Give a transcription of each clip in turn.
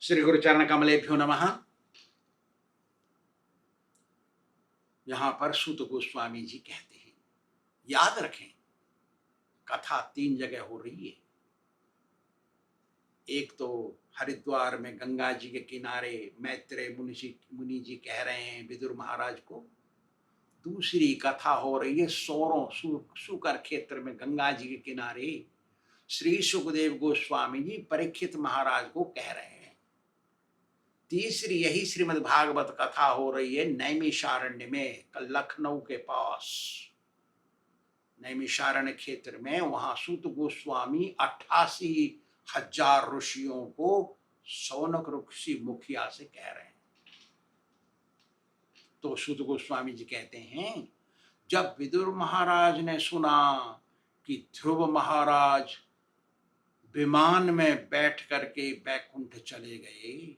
श्री गुरुचरण कमलेभ्यो नमः। यहाँ पर सूत गोस्वामी जी कहते हैं, याद रखें कथा 3 जगह हो रही है। एक तो हरिद्वार में गंगा जी के किनारे मैत्रेय मुनि जी कह रहे हैं विदुर महाराज को। दूसरी कथा हो रही है सुकर क्षेत्र में गंगा जी के किनारे श्री सुखदेव गोस्वामी जी परीक्षित महाराज को कह रहे हैं। तीसरी यही श्रीमद् भागवत कथा हो रही है नैमिषारण्य में, लखनऊ के पास नैमिषारण्य क्षेत्र में। वहां सूत गोस्वामी 88,000 ऋषियों को शौनक ऋषि मुखिया से कह रहे हैं। तो सूत गोस्वामी जी कहते हैं, जब विदुर महाराज ने सुना कि ध्रुव महाराज विमान में बैठ करके बैकुंठ चले गए,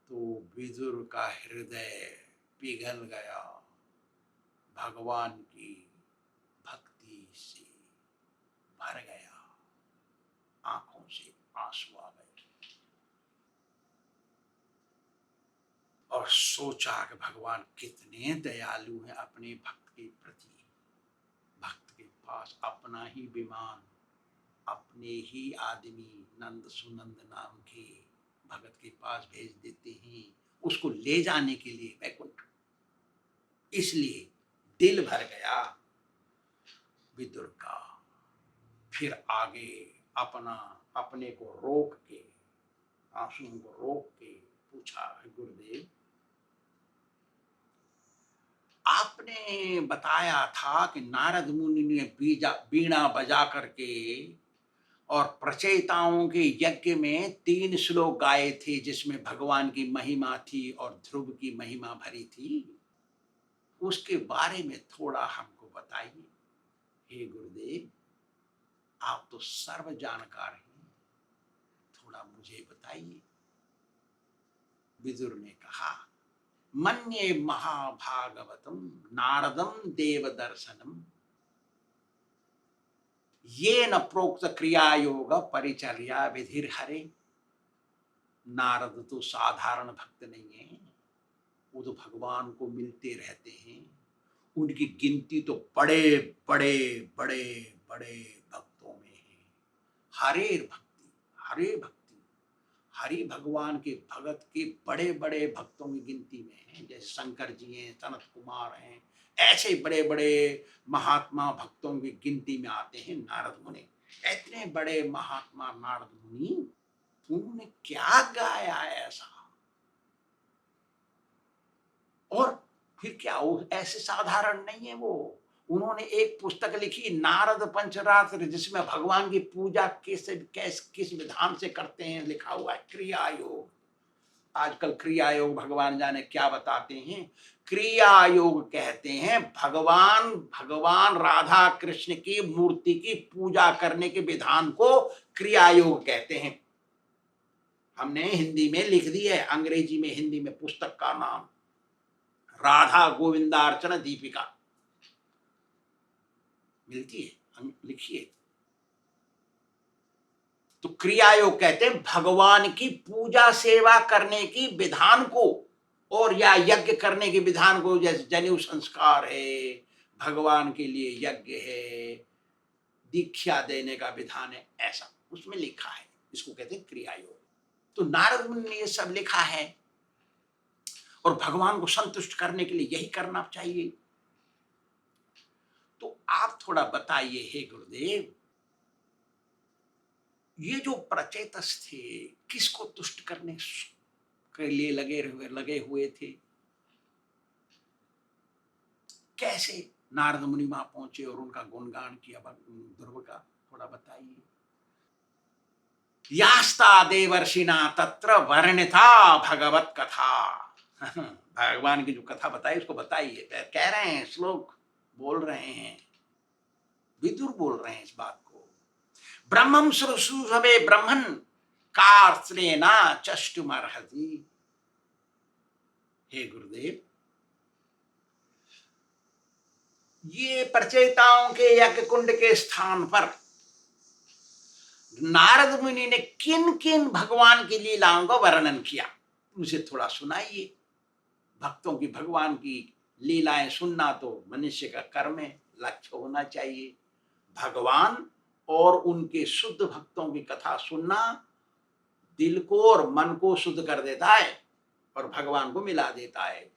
तो विदुर का हृदय पिघल गया। भगवान की भक्ति से भर गया, आंखों से आंसू आ गए और सोचा कि भगवान कितने दयालु हैं अपने भक्त के प्रति। भक्त के पास अपना ही विमान, अपने ही आदमी नंद सुनंद नाम के भगत के पास भेज देते हैं उसको ले जाने के लिए बैकुंठ। इसलिए दिल भर गया विदुर का। फिर आगे अपने को रोक के, आंसुओं को रोक के पूछा, गुरुदेव आपने बताया था कि नारद मुनि ने बीणा बजा करके और प्रचेताओं के यज्ञ में 3 श्लोक गाए थे जिसमें भगवान की महिमा थी और ध्रुव की महिमा भरी थी। उसके बारे में थोड़ा हमको बताइए। हे गुरुदेव, आप तो सर्व जानकार हैं, थोड़ा मुझे बताइए। विदुर ने कहा, मन्ये महाभागवतम नारदम देव दर्शनम ये न प्रोक्त क्रिया योग परिचर्या विधिर हरे। नारद तो साधारण भक्त नहीं है, वो तो भगवान को मिलते रहते हैं। उनकी गिनती तो बड़े बड़े बड़े बड़े भक्तों में है। हरे भक्ति हरि भगवान के भगत के बड़े बड़े भक्तों की गिनती में है। जैसे शंकर जी हैं, सनत कुमार हैं, ऐसे बड़े बड़े महात्मा भक्तों की गिनती में आते हैं नारद मुनि। इतने बड़े महात्मा नारद मुनि, उन्होंने क्या गाया ऐसा? और फिर क्या वो ऐसे साधारण नहीं है वो। उन्होंने एक पुस्तक लिखी नारद पंचरात्र, जिसमें भगवान की पूजा किस विधान से करते हैं लिखा हुआ है। क्रिया योग, आजकल क्रिया योग भगवान जाने क्या बताते हैं। क्रिया योग कहते हैं भगवान राधा कृष्ण की मूर्ति की पूजा करने के विधान को क्रिया योग कहते हैं। हमने हिंदी में लिख दी है, अंग्रेजी में हिंदी में पुस्तक का नाम राधा गोविंदार्चना दीपिका मिलती है, लिखिए। तो क्रिया योग कहते हैं भगवान की पूजा सेवा करने की विधान को, और या यज्ञ करने के विधान को। जैसे जनेऊ संस्कार है, भगवान के लिए यज्ञ है, दीक्षा देने का विधान है, ऐसा उसमें लिखा है। इसको कहते हैं क्रिया योग। तो नारद मुनि ने ये सब लिखा है और भगवान को संतुष्ट करने के लिए यही करना चाहिए। तो आप थोड़ा बताइए, हे गुरुदेव, ये जो प्रचेतस थे किसको तुष्ट करने के लिए लगे हुए थे? कैसे नारद मुनि वहां पहुंचे और उनका गुणगान किया ध्रुव का? थोड़ा बताइए। यास्ता देवर्षिना तत्र वर्णिता भगवत कथा। भगवान की जो कथा बताई उसको बताइए। कह रहे हैं, श्लोक बोल रहे हैं, विदुर बोल रहे हैं इस बात को। ब्रह्मं सुरसुभे ब्रह्मन् कार्त्रेना चष्टुमर्हति। हे गुरुदेव, ये प्रचेताओं के यज्ञ कुंड के स्थान पर नारद मुनि ने किन किन भगवान की लीलाओं का वर्णन किया, मुझे थोड़ा सुनाइए। भक्तों की भगवान की लीलाएं सुनना तो मनुष्य का कर्म है, लक्ष्य होना चाहिए। भगवान और उनके शुद्ध भक्तों की कथा सुनना दिल को और मन को शुद्ध कर देता है और भगवान को मिला देता है।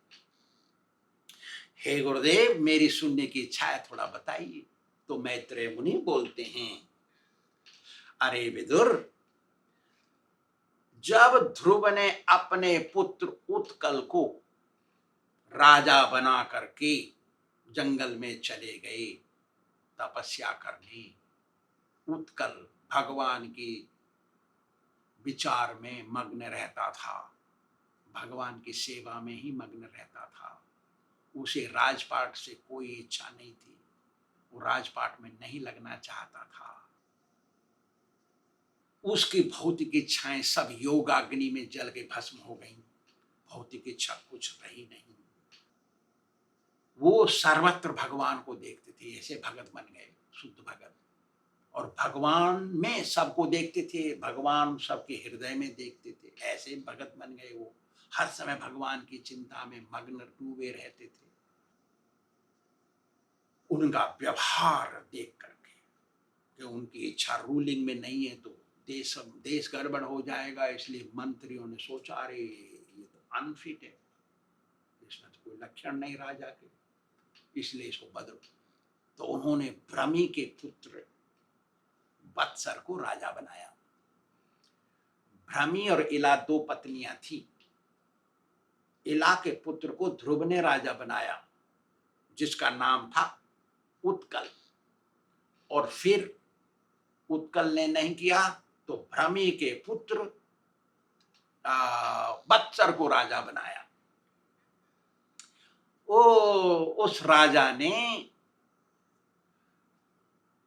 हे गुरुदेव, मेरी सुनने की इच्छा है, थोड़ा बताइए। तो मैत्रेय मुनि बोलते हैं, अरे विदुर, जब ध्रुव ने अपने पुत्र उत्कल को राजा बना करके जंगल में चले गए तपस्या करने, उत्कल भगवान की विचार में मग्न रहता था, भगवान की सेवा में ही मग्न रहता था। उसे राजपाट से कोई इच्छा नहीं थी, वो राजपाट में नहीं लगना चाहता था। उसकी भौतिक इच्छाएं सब योगाग्नि में जल के भस्म हो गईं, भौतिक इच्छा कुछ रही नहीं। वो सर्वत्र भगवान को देखते थे, ऐसे भगत बन गए, शुद्ध भगत। और भगवान में सबको देखते थे, भगवान सबके हृदय में देखते थे, ऐसे भगत बन गए। वो हर समय भगवान की चिंता में मग्न डूबे रहते थे। उनका व्यवहार देख करके कि उनकी इच्छा रूलिंग में नहीं है तो देश गड़बड़ हो जाएगा, इसलिए मंत्रियों ने सोचा, अरे ये तो अनफिट है, इसमें तो कोई लक्षण नहीं राजा के, इसलिए इसको बदलो। तो उन्होंने भ्रमी के पुत्र वत्सर को राजा बनाया। भ्रमी और इला दो पत्नियां थी। इला के पुत्र को ध्रुव ने राजा बनाया, जिसका नाम था उत्कल। और फिर उत्कल ने नहीं किया तो भ्रमी के पुत्र वत्सर को राजा बनाया। उस राजा ने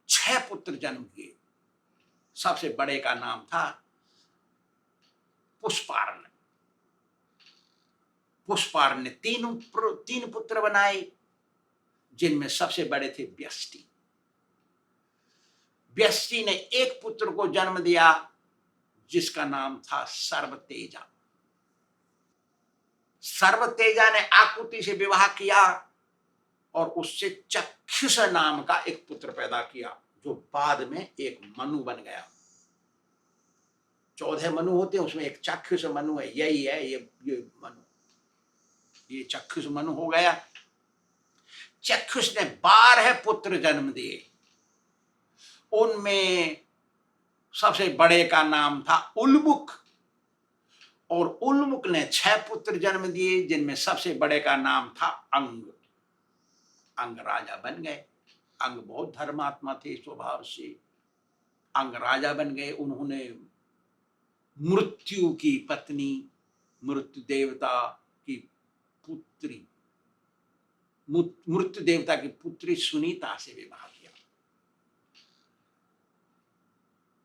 6 पुत्र जन्म किए। सबसे बड़े का नाम था पुष्पार्ण। पुष्पार्ण ने 3 पुत्र बनाए, जिनमें सबसे बड़े थे व्यष्टि। व्यष्टि ने 1 पुत्र को जन्म दिया, जिसका नाम था सर्वतेजा। सर्वतेजा ने आकृति से विवाह किया और उससे चक्षुष नाम का एक पुत्र पैदा किया, जो बाद में एक मनु बन गया। 14 मनु होते हैं, उसमें एक चक्षुष मनु है, यही है ये मनु, ये चक्षुष मनु हो गया। चक्षुष ने 12 पुत्र जन्म दिए। उनमें सबसे बड़े का नाम था उल्मुख, और उल्मुख ने 6 पुत्र जन्म दिए, जिनमें सबसे बड़े का नाम था अंग। अंग राजा बन गए। अंग बहुत धर्मात्मा थे स्वभाव से, अंग राजा बन गए। उन्होंने मृत्यु की पत्नी, मृत्यु देवता की पुत्री, मृत्यु देवता की पुत्री सुनीता से विवाह किया।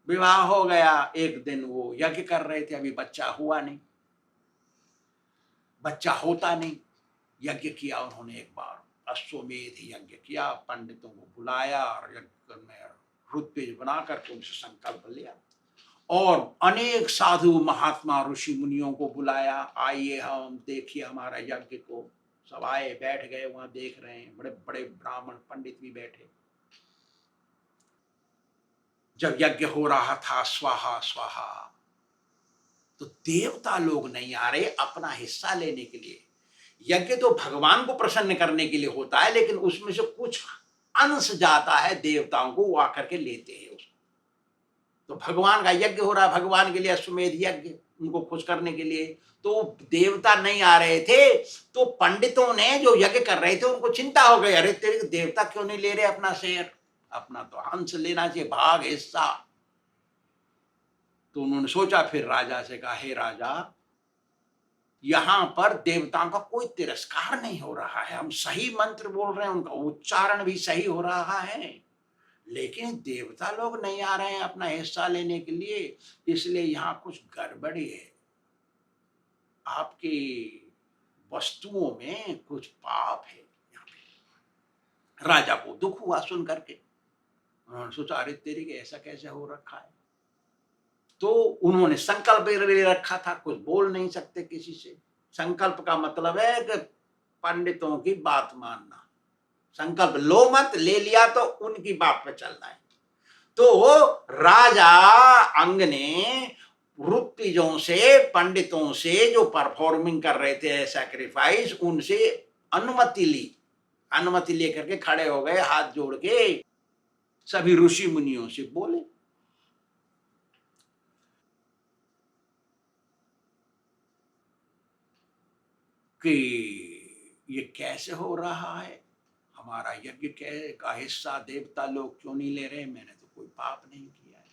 विवाह हो गया। एक दिन वो यज्ञ कर रहे थे, अभी बच्चा हुआ नहीं, बच्चा होता नहीं। यज्ञ किया उन्होंने, एक बार अश्वमेध यज्ञ किया, पंडितों को बुलाया और यज्ञ में ऋत्विज बना करके उनसे संकल्प लिया, और अनेक साधु महात्मा ऋषि मुनियों को बुलाया, आइए हम देखिए हमारा यज्ञ को। सब आए, बैठ गए, वहां देख रहे हैं, बड़े बड़े ब्राह्मण पंडित भी बैठे। जब यज्ञ हो रहा था स्वाहा स्वाहा, तो देवता लोग नहीं आ रहे अपना हिस्सा लेने के लिए। यज्ञ तो भगवान को प्रसन्न करने के लिए होता है, लेकिन उसमें से कुछ अंश जाता है देवताओं को, वो आकर के लेते हैं उसको। तो भगवान का यज्ञ हो रहा है, भगवान के लिए अश्वमेध यज्ञ, उनको खुश करने के लिए, तो देवता नहीं आ रहे थे। तो पंडितों ने जो यज्ञ कर रहे थे उनको चिंता हो गई, अरे तेरे देवता क्यों नहीं ले रहे अपना शेयर, अपना तो अंश लेना चाहिए, भाग हिस्सा। तो उन्होंने सोचा, फिर राजा से कहा, हे राजा, यहां पर देवताओं का कोई तिरस्कार नहीं हो रहा है, हम सही मंत्र बोल रहे हैं, उनका उच्चारण भी सही हो रहा है, लेकिन देवता लोग नहीं आ रहे हैं अपना हिस्सा लेने के लिए, इसलिए यहां कुछ गड़बड़ी है, आपकी वस्तुओं में कुछ पाप है। यहाँ पे राजा को दुख हुआ सुन करके। उन्होंने सोचा, अरे तेरी के ऐसा कैसे हो रखा है। तो उन्होंने संकल्प ले रखा था, कुछ बोल नहीं सकते किसी से। संकल्प का मतलब है कि पंडितों की बात मानना। संकल्प लो मत, ले लिया तो उनकी बात पे चलना है। तो राजा अंग ने ऋत्विजों से, पंडितों से जो परफॉर्मिंग कर रहे थे सैक्रिफाइस, उनसे अनुमति ली। अनुमति लेकर के खड़े हो गए, हाथ जोड़ के सभी ऋषि मुनियों से बोले कि ये कैसे हो रहा है, हमारा यज्ञ का हिस्सा देवता लोग क्यों नहीं ले रहे, मैंने तो कोई पाप नहीं किया है,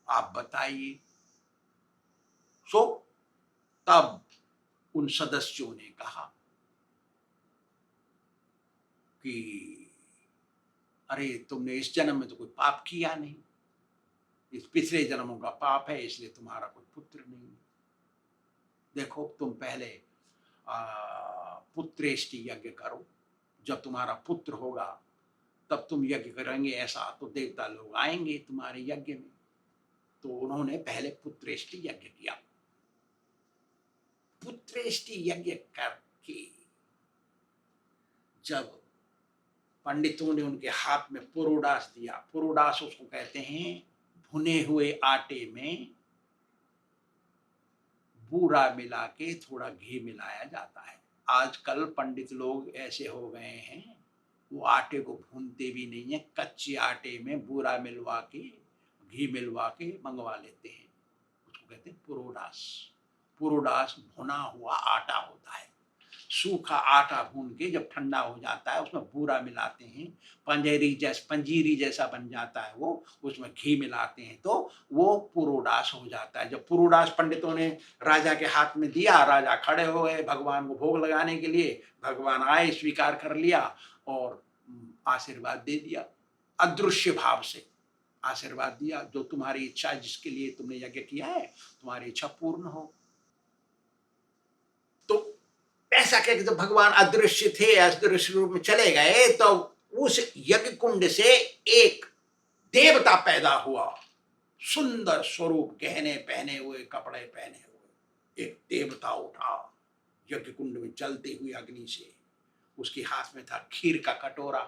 आप बताइए। सो तब उन सदस्यों ने कहा कि अरे तुमने इस जन्म में तो कोई पाप किया नहीं, इस पिछले जन्मों का पाप है, इसलिए तुम्हारा कोई पुत्र नहीं है। देखो तुम पहले पुत्रेष्टि यज्ञ करो, जब तुम्हारा पुत्र होगा तब तुम यज्ञ करेंगे, ऐसा तो देवता लोग आएंगे तुम्हारे यज्ञ में। तो उन्होंने पहले पुत्रेष्टि यज्ञ किया। पुत्रेष्टि यज्ञ करके जब पंडितों ने उनके हाथ में पुरोडास दिया, पुरोडास उसको कहते हैं भुने हुए आटे में बूरा मिला के थोड़ा घी मिलाया जाता है। आजकल पंडित लोग ऐसे हो गए हैं, वो आटे को भूनते भी नहीं है, कच्चे आटे में बूरा मिलवा के, घी मिलवा के मंगवा लेते हैं, उसको कहते हैं पुरोडास। पुरोडास भुना हुआ आटा होता है, सूखा आटा भून के जब ठंडा हो जाता है उसमें बूरा मिलाते हैं, पंजीरी जैसा बन जाता है वो, उसमें घी मिलाते हैं तो वो पुरोडास हो जाता है। जब पुरोडास पंडितों ने राजा के हाथ में दिया, राजा खड़े हो गए भगवान को भोग लगाने के लिए, भगवान आए, स्वीकार कर लिया और आशीर्वाद दे दिया, अदृश्य भाव से आशीर्वाद दिया, जो तुम्हारी इच्छा, जिसके लिए तुमने यज्ञ किया है, तुम्हारी इच्छा पूर्ण हो। तो ऐसा कह के जब भगवान अदृश्य थे, अदृश्य रूप में चले गए, तो उस यज्ञ कुंड से एक देवता पैदा हुआ, सुंदर स्वरूप, गहने पहने हुए, कपड़े पहने हुए एक देवता उठा यज्ञ कुंड में जलते हुए अग्नि से। उसके हाथ में था खीर का कटोरा।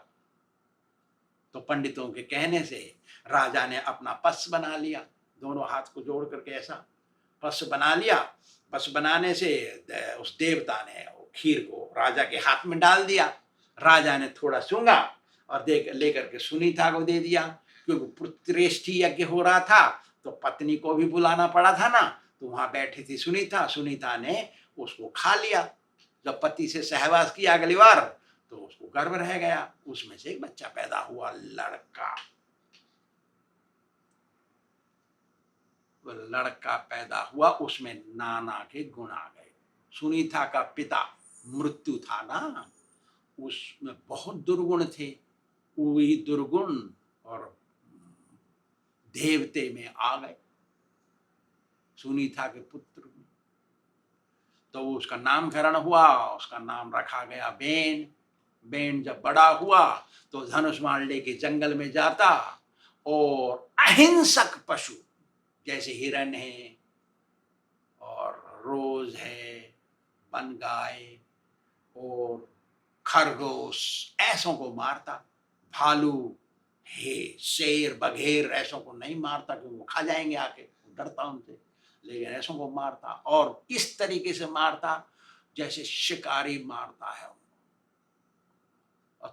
तो पंडितों के कहने से राजा ने अपना पस बना लिया, दोनों हाथ को जोड़ करके ऐसा पस बना लिया। पस बनाने से उस देवता ने खीर को राजा के हाथ में डाल दिया। राजा ने थोड़ा सूंघा और देख लेकर के सुनीता को दे दिया, क्योंकि पुत्रेष्टि यज्ञ हो रहा था तो पत्नी को भी बुलाना पड़ा था ना, तो वहां बैठी थी सुनीता, सुनीता ने उसको खा लिया। जब पति से सहवास किया अगली बार तो उसको गर्भ रह गया, उसमें से एक बच्चा पैदा हुआ, लड़का। वो लड़का पैदा हुआ, उसमें नाना के गुण आ गए। सुनीता का पिता मृत्यु था ना, उसमें बहुत दुर्गुण थे, वही दुर्गुण और देवते में आ गए सुनीता के पुत्र में। तो उसका नामकरण हुआ, उसका नाम रखा गया बेन। बेन जब बड़ा हुआ तो धनुष बाण लेके जंगल में जाता और अहिंसक पशु जैसे हिरण है और रोज है, बनगाय और खरगोश, ऐसों को मारता। भालू है, शेर बघेर ऐसों को नहीं मारता क्योंकि वो खा जाएंगे आके, डरता उनसे, लेकिन ऐसों को मारता और इस तरीके से मारता जैसे शिकारी मारता है।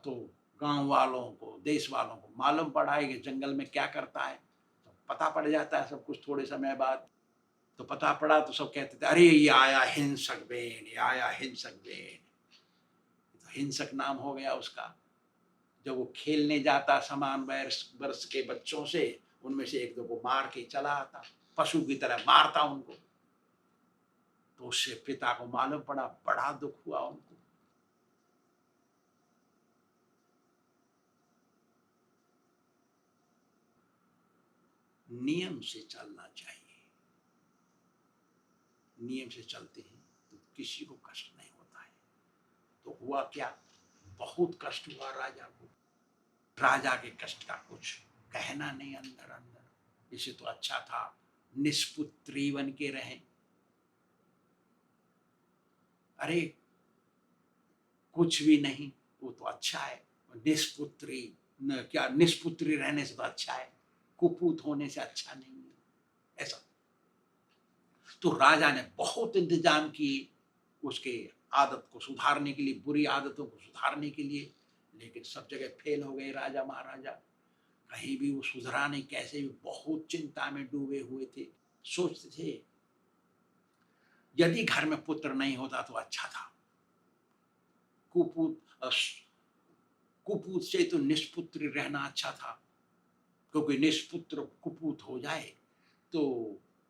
तो गांव वालों को, देश वालों को मालूम पड़ा है कि जंगल में क्या करता है, तो पता पड़ जाता है सब कुछ थोड़े समय बाद। तो पता पड़ा तो सब कहते थे, अरे ये आया हिंसक बेन, ये आया हिंसक बेन। तो हिंसक नाम हो गया उसका। जब वो खेलने जाता समान वर्ष के बच्चों से, उनमें से एक दो को मार के चला आता, पशु की तरह मारता उनको। तो उससे पिता को मालूम पड़ा, बड़ा दुख हुआ उनको। नियम से चलना चाहिए, नियम से चलते हैं तो किसी को कष्ट नहीं होता है। तो हुआ क्या, बहुत कष्ट हुआ राजा को। राजा के कष्ट का कुछ कहना नहीं अंदर अंदर, इसे तो अच्छा था निष्पुत्री बन के रहें। अरे कुछ भी नहीं, वो तो अच्छा है। निष्पुत्री क्या, निष्पुत्री रहने से तो अच्छा है, कुपूत होने से अच्छा नहीं है, ऐसा। तो राजा ने बहुत इंतजाम किए उसके आदत को सुधारने के लिए, बुरी आदतों को सुधारने के लिए, लेकिन सब जगह फेल हो गए राजा महाराजा। कहीं भी वो सुधरा नहीं, कैसे भी बहुत चिंता में डूबे हुए थे। सोचते थे यदि घर में पुत्र नहीं होता तो अच्छा था, कुपूत कुपूत से तो निष्पुत्र रहना अच्छा था, क्योंकि निष्पुत्र कुपूत हो जाए तो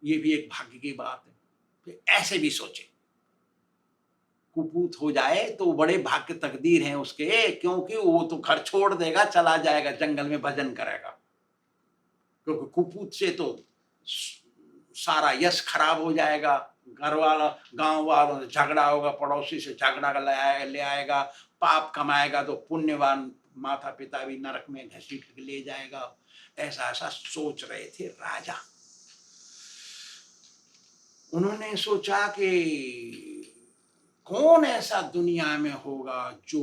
ये भी एक भाग्य की बात है। फिर ऐसे भी सोचे कुपूत हो जाए तो बड़े भाग्य तकदीर हैं उसके, क्योंकि वो तो घर छोड़ देगा, चला जाएगा जंगल में भजन करेगा। क्योंकि कुपूत से तो सारा यश खराब हो जाएगा, घर वाला गांव वालों से झगड़ा होगा, पड़ोसी से झगड़ा ले आएगा, पाप कमाएगा तो पुण्यवान माता पिता भी नरक में घसीट के ले जाएगा। ऐसा ऐसा सोच रहे थे राजा। उन्होंने सोचा कि कौन ऐसा दुनिया में होगा जो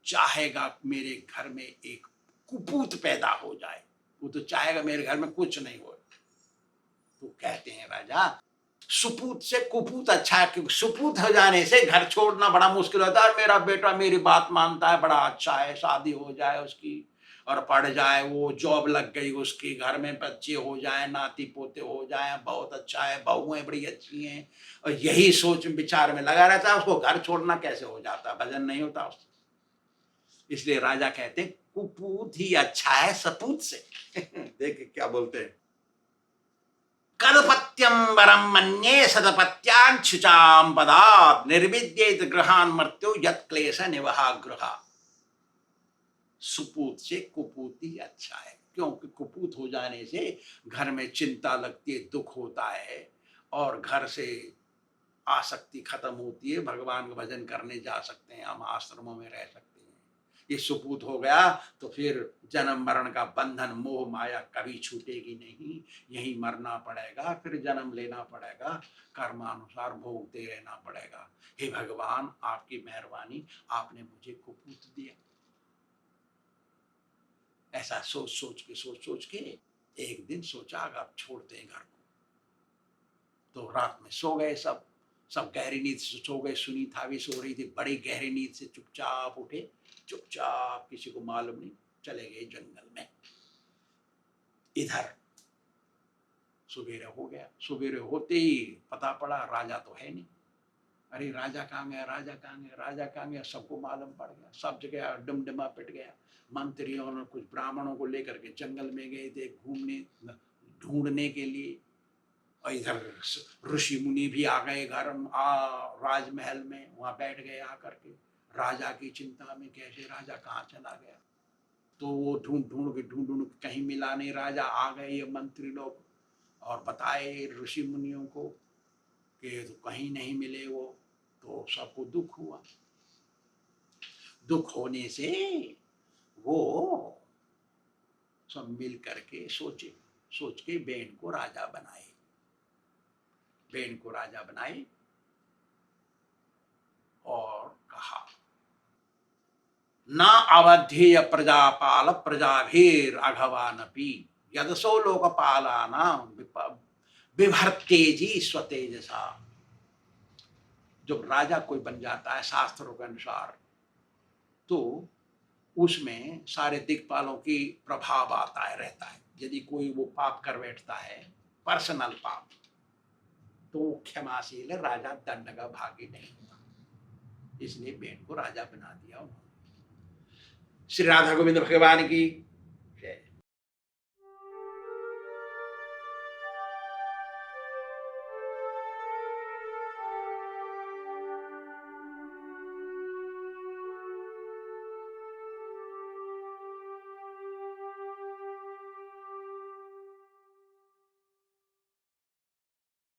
चाहेगा मेरे घर में एक कुपूत पैदा हो जाए। वो तो चाहेगा मेरे घर में कुछ नहीं हो। तो कहते हैं राजा सुपूत से कुपूत अच्छा है, क्योंकि सुपूत हो जाने से घर छोड़ना बड़ा मुश्किल होता है। मेरा बेटा मेरी बात मानता है, बड़ा अच्छा है, शादी हो जाए उसकी और पढ़ जाए, वो जॉब लग गई उसकी, घर में बच्चे हो जाए, नाती पोते हो जाए, बहुत अच्छा है, बहुएं बड़ी अच्छी हैं, और यही सोच विचार में लगा रहता है। उसको घर छोड़ना कैसे हो जाता, भजन नहीं होता उससे। इसलिए राजा कहते हैं कुपूत ही अच्छा है सपूत से। देख क्या बोलते हैं, कदपत्यम वरम मन्ये सदपत्यान शुचाम पदात् निर्विद्येत गृहान मर्त्यो यत् क्लेश निवहा गृहा। सुपूत से कुपूत ही अच्छा है, क्योंकि कुपूत हो जाने से घर में चिंता लगती है, दुख होता है, और घर से आसक्ति खत्म होती है, भगवान का भजन करने जा सकते हैं, हम आश्रमों में रह सकते हैं। ये सुपूत हो गया तो फिर जन्म मरण का बंधन मोह माया कभी छूटेगी नहीं, यही मरना पड़ेगा, फिर जन्म लेना पड़ेगा, कर्मानुसार भोगते रहना पड़ेगा। हे भगवान आपकी मेहरबानी, आपने मुझे कुपूत दिया। ऐसा सोच सोच के एक दिन सोचा अब छोड़ते हैं घर को। तो रात में सो गए सब गहरी नींद से सो गए। सुनीता भी सो रही थी, बड़ी गहरी नींद से चुपचाप उठे, चुपचाप किसी को मालूम नहीं चले गए जंगल में। इधर सवेरे हो गया, सवेरे होते ही पता पड़ा राजा तो है नहीं। अरे राजा कहाँ गया, राजा कहाँ गया, राजा कहाँ गया, सबको मालूम पड़ गया, सब जगह डमडमा पिट गया। मंत्रियों ने कुछ ब्राह्मणों को लेकर के जंगल में गए थे घूमने ढूंढने के लिए, और इधर ऋषि मुनि भी आ गए घर राजमहल में, वहां बैठ गए आकर के राजा की चिंता में, कैसे राजा कहाँ चला गया। तो वो ढूंढ ढूंढ के कहीं मिला नहीं राजा। आ गए ये मंत्री लोग और बताए ऋषि मुनियों को कि तो कहीं नहीं मिले वो। तो सबको दुख हुआ। दुख होने से वो सब मिल करके सोच के बेन को राजा बनाए। बेन को राजा बनाए और कहा न अवध्येय प्रजापाल प्रजाभीर अघवानपि यदसो लोकपालाना बिभर्तेजी स्वतेजसा। जब राजा कोई बन जाता है शास्त्रों के अनुसार, तो उसमें सारे दिक्पालों की प्रभाव आता है रहता है। यदि कोई वो पाप कर बैठता है, पर्सनल पाप, तो क्षमाशील राजा, दंड का भागी नहीं होता। इसलिए बेन को राजा बना दिया उन्होंने। श्री राधा गोविंद भगवान की